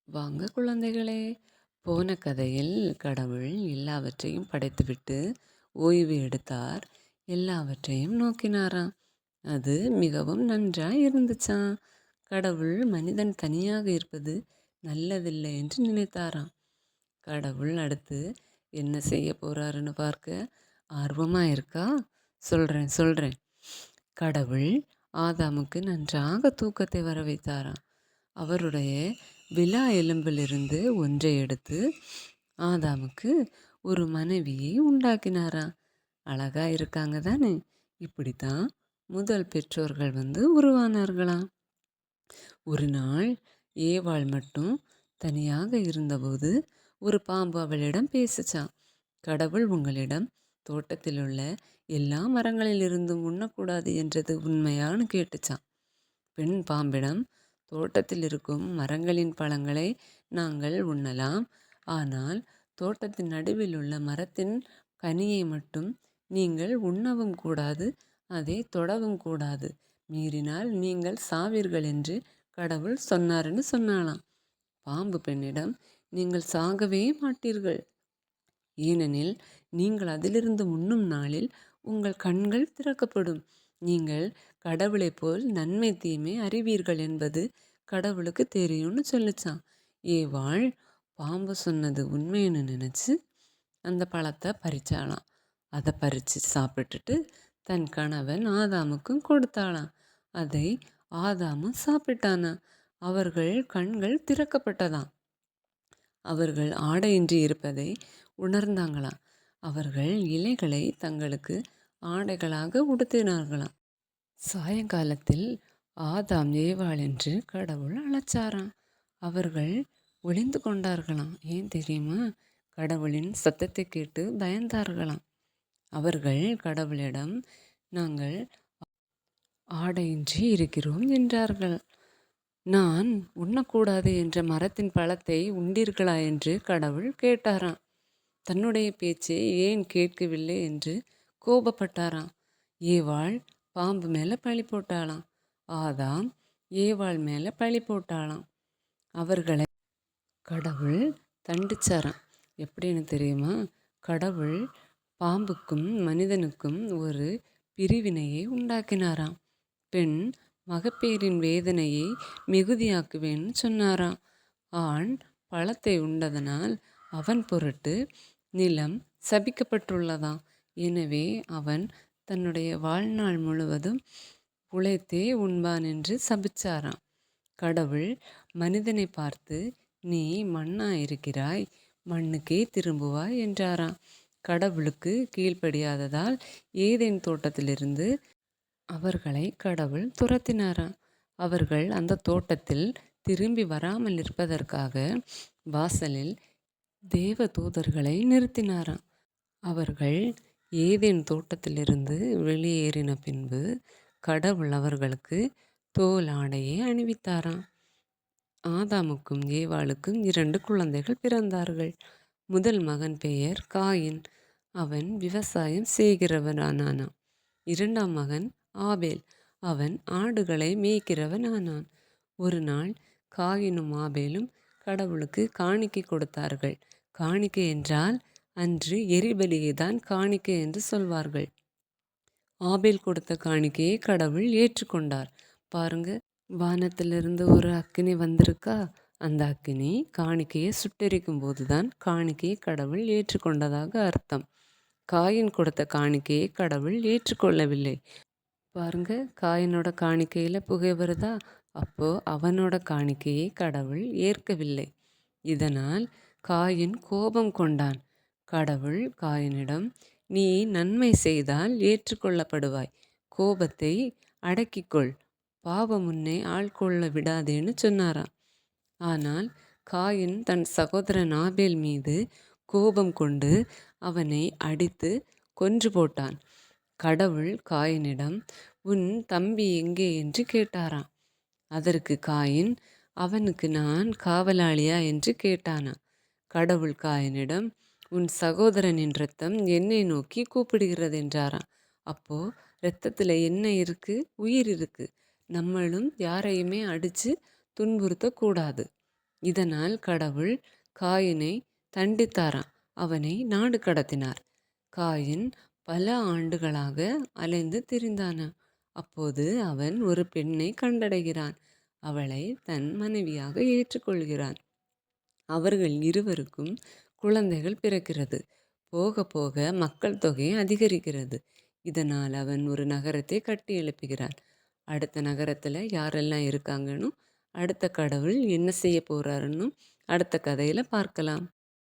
வாங்க குழந்தைகளே, போன கதையில் கடவுள் எல்லாவற்றையும் படைத்துவிட்டு ஓய்வு எடுத்தார். எல்லாவற்றையும் நோக்கினாராம். அது மிகவும் நன்றாய் இருந்துச்சாம். கடவுள் மனிதன் தனியாக இருப்பது நல்லதில்லை என்று நினைத்தாராம். கடவுள் அடுத்து என்ன செய்ய போறாருன்னு பார்க்க ஆர்வமா இருக்கா? சொல்றேன். கடவுள் ஆதாமுக்கு நன்றாக தூக்கத்தை வர வைத்தாராம். அவருடைய விலா எலும்பிலிருந்து ஒன்றை எடுத்து ஆதாமுக்கு ஒரு மனைவியை உண்டாக்கினாராம். அழகா இருக்காங்க தானே? இப்படித்தான் முதல் பெற்றோர்கள் உருவானார்களாம். ஒரு நாள் ஏவாள் மட்டும் தனியாக இருந்தபோது ஒரு பாம்பு அவளிடம் பேசுச்சான். கடவுள் உங்களிடம் தோட்டத்தில் உள்ள எல்லா மரங்களிலிருந்தும் உண்ணக்கூடாது என்றது உண்மையான்னு கேட்டுச்சான். பெண் பாம்பிடம், தோட்டத்தில் இருக்கும் மரங்களின் பழங்களை நாங்கள் உண்ணலாம், ஆனால் தோட்டத்தின் நடுவில் உள்ள மரத்தின் கனியை மட்டும் நீங்கள் உண்ணவும் கூடாது, அதை தொடவும் கூடாது, மீறினால் நீங்கள் சாவீர்கள் என்று கடவுள் சொன்னாருன்னு சொன்னாலாம். பாம்பு பெண்ணிடம், நீங்கள் சாகவே மாட்டீர்கள், ஏனெனில் நீங்கள் அதிலிருந்து உண்ணும் நாளில் உங்கள் கண்கள் திறக்கப்படும், நீங்கள் கடவுளைப் போல் நன்மை தீமை அறிவீர்கள் என்பது கடவுளுக்கு தெரியும்னு சொல்லிச்சான். ஏவாள் பாம்பு சொன்னது உண்மைன்னு நினச்சி அந்த பழத்தை பறிச்சாளாம். அதை பறித்து சாப்பிட்டுட்டு தன் கணவன் ஆதாமுக்கும் கொடுத்தாளாம். அதை ஆதாமும் சாப்பிட்டானா. அவர்கள் கண்கள் திறக்கப்பட்டதாம். அவர்கள் ஆடையின்றி இருப்பதை உணர்ந்தாங்களாம். அவர்கள் இலைகளை தங்களுக்கு ஆடைகளாக உடுத்தினார்களாம். சாயங்காலத்தில் ஆதாம் ஏவாள் என்று கடவுள் அழைச்சாராம். அவர்கள் ஒளிந்து கொண்டார்களாம். ஏன் தெரியுமா? கடவுளின் சத்தத்தை கேட்டு பயந்தார்களாம். அவர்கள் கடவுளிடம், நாங்கள் ஆடையின்றி இருக்கிறோம் என்றார்கள். நான் உண்ணக்கூடாது என்ற மரத்தின் பழத்தை உண்டீர்களா என்று கடவுள் கேட்டாராம். தன்னுடைய பேச்சை ஏன் கேட்கவில்லை என்று கோபப்பட்டாராம். ஏவாள் பாம்பு மேலே பழி போட்டாளாம். ஆதாம் ஏவாள் மேலே பழி போட்டாளாம். அவர்களை கடவுள் தண்டிச்சாராம். எப்படின்னு தெரியுமா? கடவுள் பாம்புக்கும் மனிதனுக்கும் ஒரு பிரிவினையை உண்டாக்கினாராம். பெண் மகப்பேறின் வேதனையை மிகுதியாக்குவேன்னு சொன்னாராம். ஆண் பழத்தை உண்டதனால் அவன் பொருட்டு நிலம் சபிக்கப்பட்டுள்ளதாம். எனவே அவன் தன்னுடைய வாழ்நாள் முழுவதும் உழைத்தே உண்பான் என்று சபிச்சாராம். கடவுள் மனிதனை பார்த்து, நீ மண்ணா இருக்கிறாய், மண்ணுக்கே திரும்புவாய் என்றாராம். கடவுளுக்கு கீழ்ப்படியாததால் ஏதேன் தோட்டத்திலிருந்து அவர்களை கடவுள் துரத்தினாராம். அவர்கள் அந்த தோட்டத்தில் திரும்பி வராமல் இருப்பதற்காக வாசலில் தேவ தூதர்களை நிறுத்தினாராம். அவர்கள் ஏதேன் தோட்டத்திலிருந்து வெளியேறின பின்பு கடவுள் அவர்களுக்கு தோல் ஆடையை அணிவித்தாராம். ஆதாமுக்கும் ஏவாளுக்கும் 2 குழந்தைகள் பிறந்தார்கள். முதல் மகன் பெயர் காயின். அவன் விவசாயம் செய்கிறவனானான். 2ஆம் மகன் ஆபேல். அவன் ஆடுகளை மேய்க்கிறவன் ஆனான். ஒரு நாள் காயினும் ஆபேலும் கடவுளுக்கு காணிக்கை கொடுத்தார்கள். காணிக்கை என்றால் அன்று எரிபலியை தான் காணிக்கை என்று சொல்வார்கள். ஆபேல் கொடுத்த காணிக்கையை கடவுள் ஏற்றுக்கொண்டார். பாருங்க, வானத்திலிருந்து ஒரு அக்கினி வந்திருக்கா? அந்த அக்கினி காணிக்கையை சுட்டெரிக்கும் போதுதான் காணிக்கையை கடவுள் ஏற்றுக்கொண்டதாக அர்த்தம். காயின் கொடுத்த காணிக்கையை கடவுள் ஏற்றுக்கொள்ளவில்லை. பாருங்க, காயினோட காணிக்கையில் புகை வருதா? அப்போ அவனோட காணிக்கையை கடவுள் ஏற்கவில்லை. இதனால் காயின் கோபம் கொண்டான். கடவுள் காயினிடம், நீ நன்மை செய்தால் ஏற்றுக்கொள்ளப்படுவாய், கோபத்தை அடக்கிக்கொள், பாவம் உன்னை ஆள்கொள்ள விடாதேன்னு சொன்னாராம். ஆனால் காயின் தன் சகோதரன் ஆபேல் மீது கோபம் கொண்டு அவனை அடித்து கொன்று போட்டான். கடவுள் காயினிடம், உன் தம்பி எங்கே என்று கேட்டாராம். அதற்கு காயின், அவனுக்கு நான் காவலாளியா என்று கேட்டானா. கடவுள் காயினிடம், உன் சகோதரனின் இரத்தம் என்னை நோக்கி கூப்பிடுகிறது என்றாராம். அப்போ இரத்தத்தில் என்ன இருக்கு? உயிர் இருக்கு. நம்மளும் யாரையுமே அடித்து துன்புறுத்தக்கூடாது. இதனால் கடவுள் காயினை தண்டித்தாராம். அவனை நாடு கடத்தினார். காயின் பல ஆண்டுகளாக அலைந்து திரிந்தானாம். அப்போது அவன் ஒரு பெண்ணை கண்டடைகிறான். அவளை தன் மனைவியாக ஏற்றுக்கொள்கிறான். அவர்கள் இருவருக்கும் குழந்தைகள் பிறக்கிறது. போக போக மக்கள் தொகை அதிகரிக்கிறது. இதனால் அவன் ஒரு நகரத்தை கட்டி எழுப்புகிறான். அடுத்த நகரத்தில் யாரெல்லாம் இருக்காங்கன்னு, அடுத்த கடவுள் என்ன செய்ய போறாருன்னு அடுத்த கதையில் பார்க்கலாம்.